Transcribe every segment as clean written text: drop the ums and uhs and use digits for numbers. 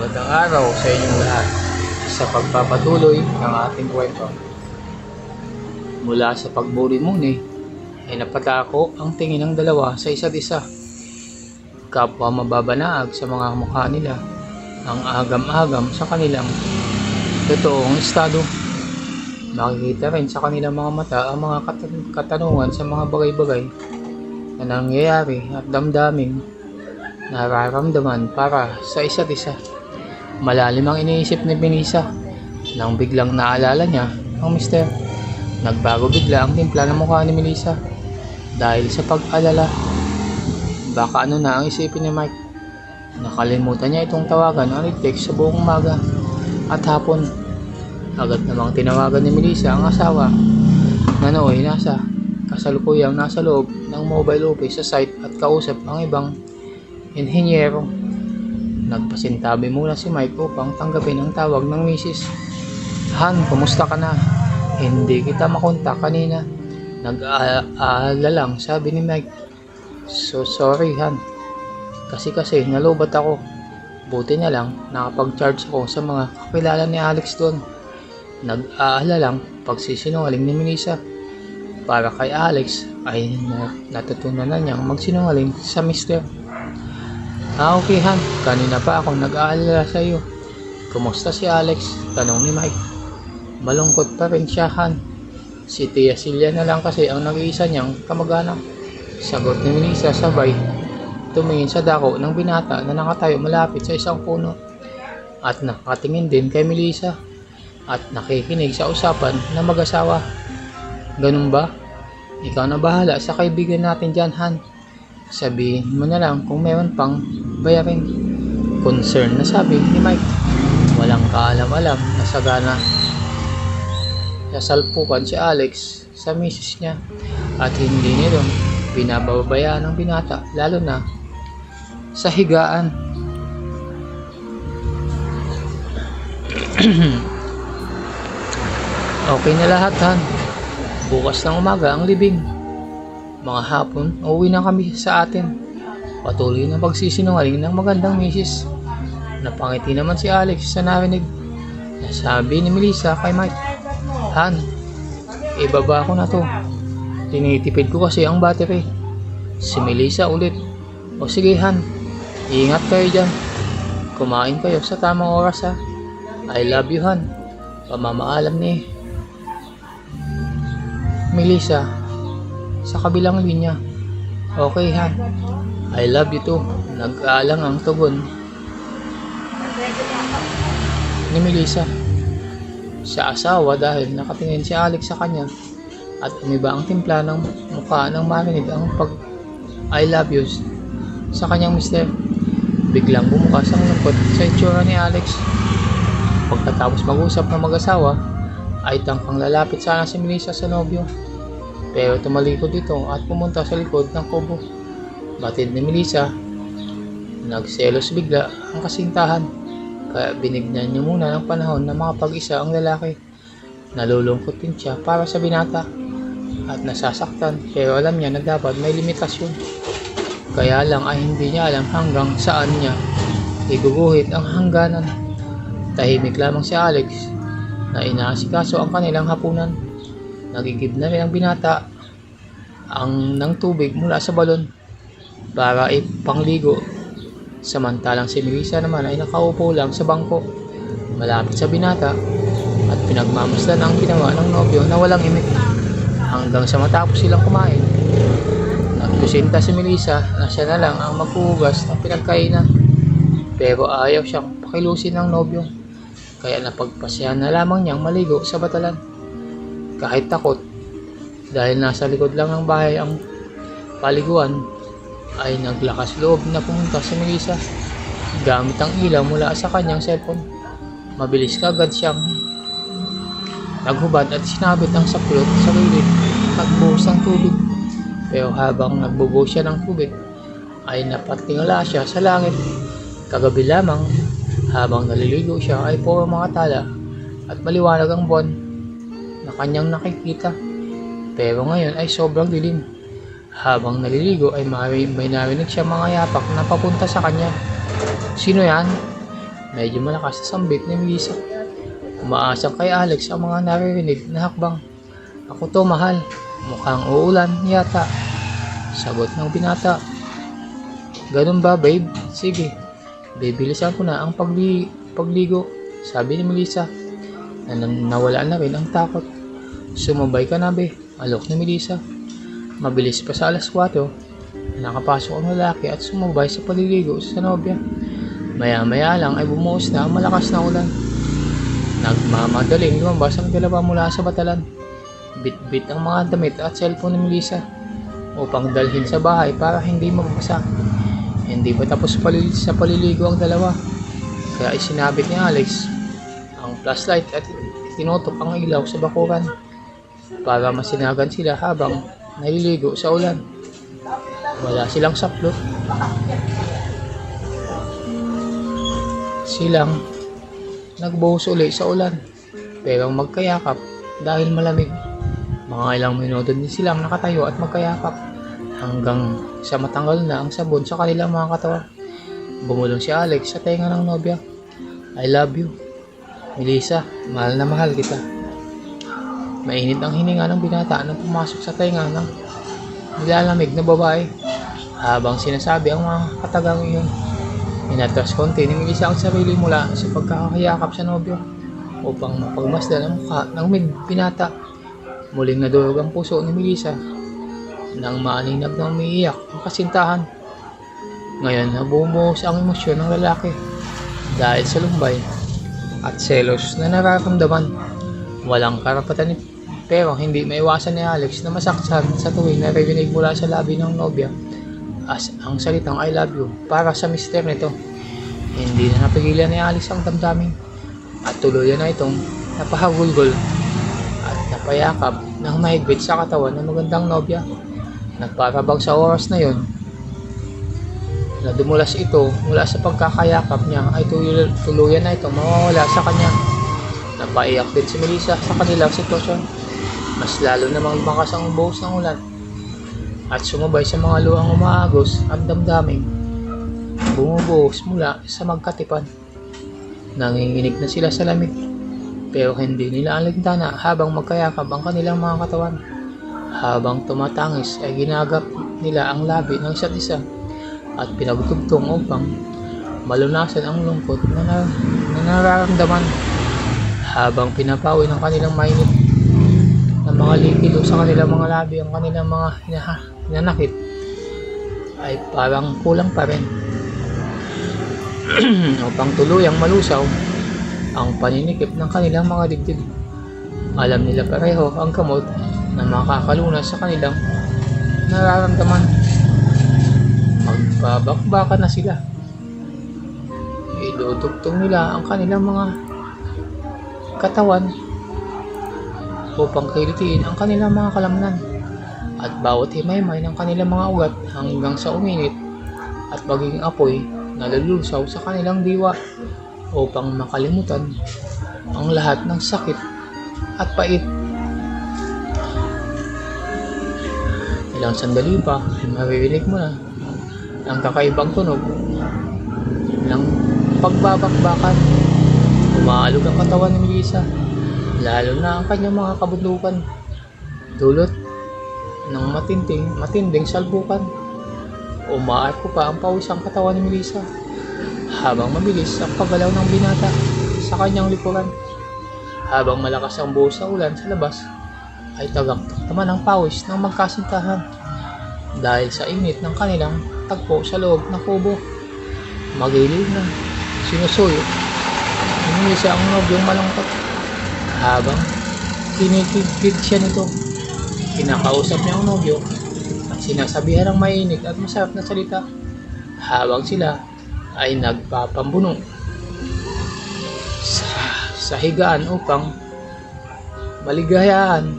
Magandang araw sa inyong lahat sa pagpapatuloy ng ating kwento. Mula sa pagburi-muni ay napatako ang tingin ng dalawa sa isa't isa. Kapwa mababanaag sa mga mukha nila ang agam-agam sa kanilang totoong estado. Makikita rin sa kanilang mga mata ang mga katanungan sa mga bagay-bagay na nangyayari at damdaming nararamdaman para sa isa't isa. Malalim ang iniisip ni Melissa nang biglang naalala niya ang mister. Nagbago bigla ang timpla ng mukha ni Melissa dahil sa pag-alala. Baka ano na ang isipin ni Mike. Nakalimutan niya itong tawagan ang text sa buong umaga at hapon. Agad namang tinawagan ni Melissa ang asawa na nooy nasa kasalukuyang nasa loob ng mobile office sa site at kausap ang ibang inhinyero. Nagpasintabi muna si Mike upang tanggapin ang tawag ng misis. Han, kumusta ka na? Hindi kita makontak kanina. Nag-aalala lang, sabi ni Mike. So sorry Han. Kasi nalobat ako. Buti na lang nakapag-charge ako sa mga kakilala ni Alex doon. Nag-aalala lang pagsisinungaling ni Melissa. Para kay Alex ay natutunan na niyang magsinungaling sa mister. Okay Han, kanina pa ako nag-aalala sa iyo. Kumusta si Alex? Tanong ni Mike. Malungkot pa rin siya Han. Si Tia Silya na lang kasi ang nag-iisa niyang kamag-anak. Sagot ni Melissa sabay tumingin sa dako ng binata na nakatayo malapit sa isang puno. At nakatingin din kay Melissa at nakikinig sa usapan ng mag-asawa. Ganun ba? Ikaw na bahala sa kaibigan natin dyan Han. Sabihin mo na lang kung meron pang bayarin. Concern na sabi ni Mike. Walang kaalam-alam na sagana. Sasalpukan si Alex sa misis niya at hindi nito binababayaan ng binata lalo na sa higaan. Okay na lahat Han. Bukas ng umaga ang libing. Mga hapon, uuwi na kami sa atin. Patuloy na pagsisinungaling ng magandang misis. Napangiti naman si Alex sa narinig. Nasabi ni Melissa kay Mike, Han, ibaba ko na to. Tinitipid ko kasi ang battery. Si Melissa ulit. O sige Han, ingat kayo dyan. Kumain kayo sa tamang oras ha. I love you Han. Pamamaalam ni Melissa sa kabilang linya. Okay Han, I love you too. Nag-aalang ang tugon ni Melissa sa asawa dahil nakatingin si Alex sa kanya at umiba ang timpla ng mukha nang marinig ang pag I love you sa kanyang mister. Biglang bumukas ang lungkot sa itsura ni Alex. Pagkatapos mag-usap ng mag-asawa ay tangkang lalapit sana si Melissa sa nobyo. Pero tumalikod ito at pumunta sa likod ng kubo. Batid ni Melissa, nagselos bigla ang kasintahan. Kaya binigyan niya muna ng panahon na makapag-isa ang lalaki. Nalulungkot din siya para sa binata at nasasaktan pero alam niya na dapat may limitasyon. Kaya lang ay hindi niya alam hanggang saan niya iguguhit ang hangganan. Tahimik lamang si Alex na inaasikaso ang kanilang hapunan. Nagigib na rin ang binata ng tubig mula sa balon para ipangligo. Samantalang si Melissa naman ay nakaupo lang sa bangko malapit sa binata at pinagmamasdan ang ginawa ng nobyo na walang imik. Hanggang sa matapos silang kumain, nagkusinta si Melissa na siya na lang ang maghuhugas ng pinagkainan. Pero ayaw siyang pakilusin ng nobyo kaya napagpasyahan na lamang niyang maligo sa batalan. Kahit takot dahil nasa likod lang ng bahay ang paliguan ay naglakas loob na pumunta si Melissa gamit ang ilaw mula sa kanyang cellphone. Mabilis kagad siyang naghubad at sinabit ang saklot sa gilid at buhos ng tubig. Pero habang nagbubuhos siya ng tubig ay napatingala siya sa langit. Kagabi lamang habang naliligo siya ay puro mga tala at maliwanag ang buwan na kanyang nakikita. Pero ngayon ay sobrang dilim. Habang naliligo ay may narinig siya mga yapak na papunta sa kanya. Sino yan? Medyo malakas na sambit ni Melissa. Umaasang kay Alex ang mga naririnig na hakbang. Ako to, mahal. Mukhang uulan yata. Sagot ng binata. Ganun ba, babe? Sige. Bibilisan ko na ang pagligo. Sabi ni Melissa. Nawala na rin ang takot. Sumabay ka na, be. Alok ni Melissa. Mabilis pa sa alas 4. Nakapasok ang lalaki at sumabay sa paliligo sa nobya. Maya-maya lang ay bumuhos na ang malakas na ulan. Nagmamadaling lumabas ang dalawa mula sa batalan. Bit-bit ang mga damit at cellphone ni Melissa upang dalhin sa bahay para hindi mabasa. Hindi pa tapos sa paliligo ang dalawa, kaya isinabit ni Alex ang flashlight at tinutok ang ilaw sa bakuran para masinagan sila habang naliligo sa ulan. Wala silang saplot. Silang nagbuhos uli sa ulan pero magkayakap dahil malamig. Mga ilang minuto din silang nakatayo at magkayakap hanggang sa matanggal na ang sabon sa kanilang mga katawan. Bumulong si Alex sa tenga ng nobya. I love you, Melissa, mahal na mahal kita. Mainit ang hininga ng binata nang pumasok sa tenga ng nilalamig na babae. Habang sinasabi ang mga katagang iyon, inatras konti ni Melissa ang sarili mula sa pagkakayakap sa nobyo upang mapagmasdan ang mukha ng binata. Muling nadurog ang puso ni Melissa nang maaninag na umiiyak ang kasintahan. Ngayon nabumuhos ang emosyon ng lalaki dahil sa lumbay at selos na nararamdaman. Walang karapatan pero hindi maiwasan ni Alex na masaktan sa tuwing naririnig mula sa labi ng nobya as ang salitang I love you para sa mister nito. Hindi na napigilan ni Alex ang damdamin at tuluyan na itong napahagulgol at napayakap ng mahigpit sa katawan ng magandang nobya. Nagparabang sa oras na yon na dumulas ito mula sa pagkakayakap niya ay tuluyan na itong mawawala sa kanya. Napaiyak din si Melissa sa kanilang sitwasyon. Mas lalo namang lumakas ang buhos ng ulan at sumabay sa mga luhang umaagos at damdaming bumubuhos mula sa magkatipan. Nanginginig na sila sa lamig pero hindi nila alintana habang magkayakap ang kanilang mga katawan. Habang tumatangis ay ginagap nila ang labi ng isa't isa at pinagtugtong upang malunasan ang lungkot na nararamdaman. Habang pinapawi ng kanilang mainit na mga likido sa kanilang mga labi ang kanilang mga hinanakit ay parang kulang pa rin upang tuluyang malusaw ang paninikip ng kanilang mga dibdib. Alam nila pareho ang gamot na makakalunas sa kanilang nararamdaman. Magbabakbakan na sila. Idudugtong nila ang kanilang mga katawan upang kilitiin ang kanilang mga kalamnan at bawat himay-may ng kanilang mga ugat hanggang sa uminit at magiging apoy na lulusaw sa kanilang diwa upang makalimutan ang lahat ng sakit at pait. Ilang sandali pa ay maririnig mo na ang kakaibang tunog ng pagbabakbakan. Umaalog ang katawan ni Melissa, lalo na ang kanyang mga kabundukan, dulot ng matinding salbukan. Umaarko pa ang pawis ang katawan ni Melissa habang mabilis ang paggalaw ng binata sa kanyang likuran. Habang malakas ang buhos sa ulan sa labas ay tagaktak naman ang pawis ng magkasintahan dahil sa init ng kanilang tagpo sa loob ng kubo. Magiliw na sinusuyo ni Melissa ang nobyong malungkot habang kinikigit siya nito. Kinakausap niya ang nobyo at sinasabihan ng mainit at masarap na salita habang sila ay nagpapambunong sa higaan upang maligayaan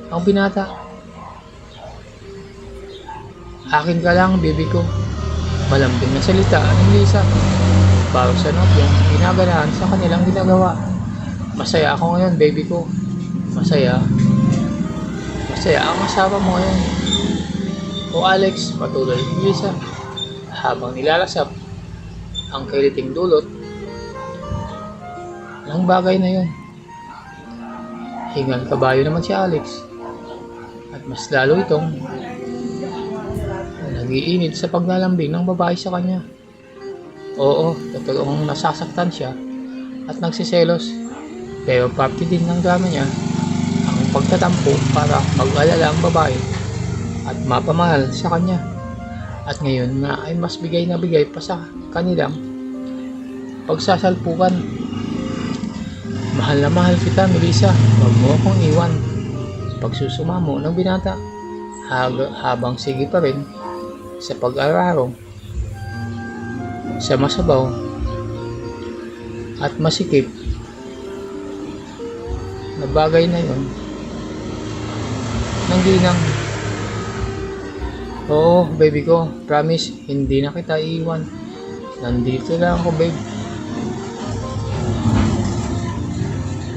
ang binata. Akin ka lang, baby ko. Malambing na salita ni Melissa para sa nobyong ginaganahan sa kanilang ginagawa. Masaya ako ngayon, baby ko. Masaya ang asawa mo ngayon. O Alex, patuloy ni Melissa habang nilalasap ang kiliting dulot ng bagay na yun. Hingal kabayo naman si Alex at mas lalo itong nag-iinit sa paglalambing ng babae sa kanya. Oo, totoong nasasaktan siya at nagsiselos, pero parte din ng drama niya ang pagtatampo para mag-alala ang babae at mapamahal sa kanya. At ngayon nga ay mas bigay na bigay pa sa kanilang pagsasalpukan. Mahal na mahal kita, Melissa, huwag mo akong iwan. Pagsusumamo ng binata habang sige pa rin sa pag-araro sa masabaw at masikip na bagay na yon ng ginang. Oo, baby ko, promise, hindi na kita iiwan. Nandito lang ako, babe.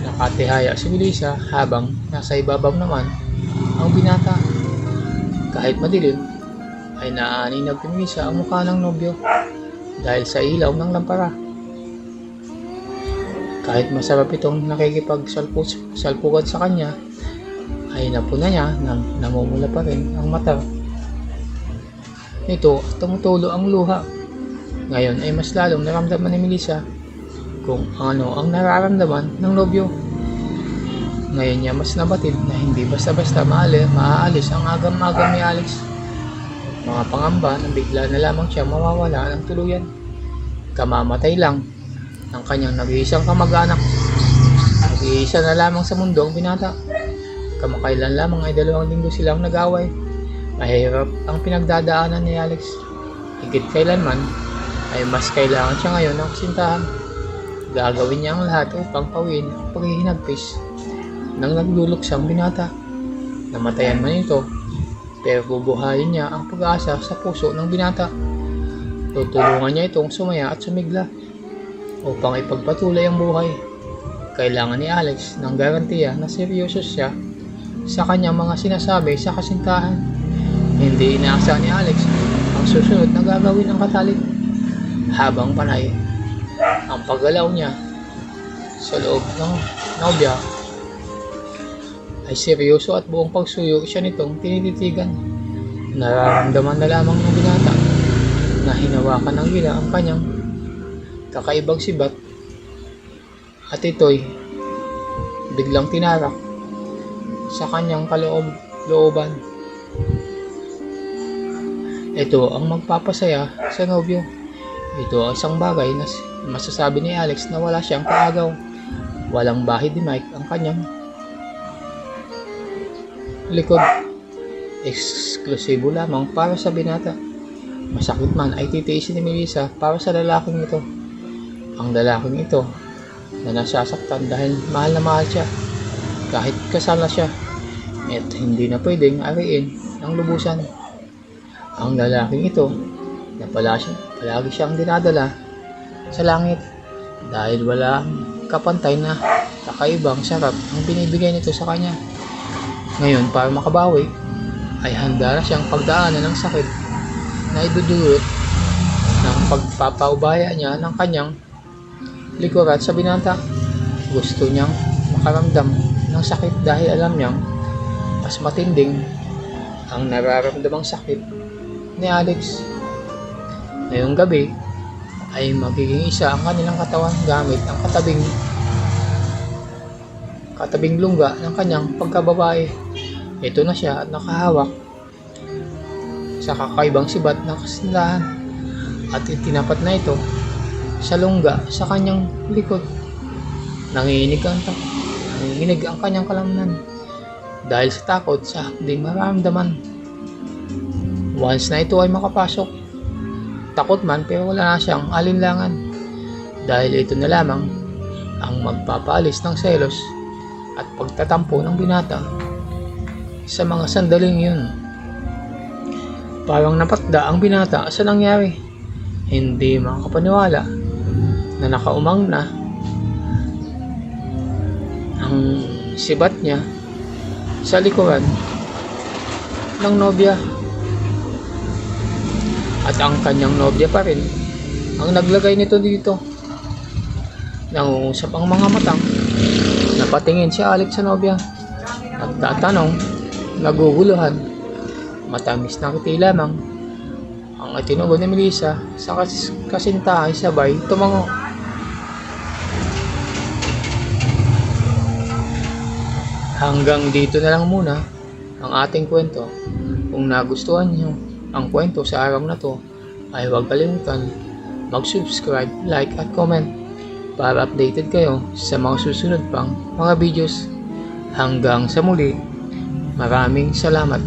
Nakatihaya si Melissa habang nasa ibabaw naman ang binata. Kahit madilim, ay naaaninag ni Melissa ang mukha ng nobyo dahil sa ilaw ng lampara. Kahit masarap itong nakikipagsalpukan sa kanya, ay napuna niya nang namumula pa rin ang mata nito at tumutulo ang luha. Ngayon ay mas lalong naramdaman ni Melissa kung ano ang nararamdaman ng nobyo. Ngayon niya mas nabatid na hindi basta-basta maaalis ang agam-agam ni Alex. Mga pangamba na bigla na lamang siya mawawala ng tuluyan. Kamamatay lang ng kanyang nag-iisang kamag-anak. Nag-iisa na lamang sa mundo ang binata. Kamakailan lamang ay 2 linggo silang nag-away. Mahirap ang pinagdadaanan ni Alex. Higit kailanman ay mas kailangan siya ngayon ng kasintahan. Gagawin niya ang lahat upang pawin ang paghihinagpis ng nagluluksang binata. Namatayan man ito, pero bubuhayin niya ang pag-asa sa puso ng binata. Tutulungan niya itong sumaya at sumigla upang ipagpatuloy ang buhay. Kailangan ni Alex ng garantiya na seryoso siya sa kanyang mga sinasabi sa kasintahan. Hindi inaasahan ni Alex ang susunod na gagawin ng katalit. Habang panay ang paggalaw niya sa loob ng nobya, ay seryoso at buong pagsuyo siya nitong tinititigan. Nararamdaman na lamang ng binata na hinawakan ng gila ang kanyang kakaibang sibat at ito'y biglang tinarak sa kanyang kalooban. Ito ang magpapasaya sa nobyo. Ito ang isang bagay na masasabi ni Alex na wala siyang kaagaw. Walang bahid ni Mike ang kanyang likod. Eksklusibo lamang para sa binata. Masakit man ay titiisin ni Melissa para sa lalaking ito. Ang lalaking ito na nasasaktan dahil mahal na mahal siya kahit kasal na siya at hindi na pwedeng ariin ng lubusan. Ang lalaking ito na palagi siyang dinadala sa langit dahil wala kapantay na kakaibang sarap ang binibigay nito sa kanya. Ngayon, para makabawi, ay handa na siyang pagdaanan ng sakit na idudulot ng pagpapaubaya niya ng kanyang likurat sa binata. Gusto niyang makaramdam ng sakit dahil alam niyang mas matinding ang nararamdamang sakit ni Alex. Ngayong gabi ay magiging isa ang kanilang katawan gamit ang katabing lungga ng kanyang pagkababae. Ito na siya at nakahawak sa kakaibang sibat ng kasindahan at itinapat na ito sa lungga sa kanyang likod. Nanginginig ang kanyang kalamnan dahil sa takot sa hapding mararamdaman. Once na ito ay makapasok, takot man pero wala na siyang alinlangan dahil ito na lamang ang magpapaalis ng selos at pagtatampo ng binata sa mga sandaling yun. Parang napatda ang binata sa nangyari. Hindi makapaniwala na nakaumang na ang sibat niya sa likuran ng nobya. At ang kanyang nobya pa rin ang naglagay nito dito. Nangungusap ang mga matang. Napatingin si Alex sa nobya. Nagtatanong, naguguluhan. Matamis na ngiti lamang ang itinugon ni Melissa sa kasintahan sabay tumango. Hanggang dito na lang muna ang ating kwento. Kung nagustuhan niyo ang kwento sa araw na to, ay huwag kalimutan mag-subscribe, like at comment para updated kayo sa mga susunod pang mga videos. Hanggang sa muli, maraming salamat.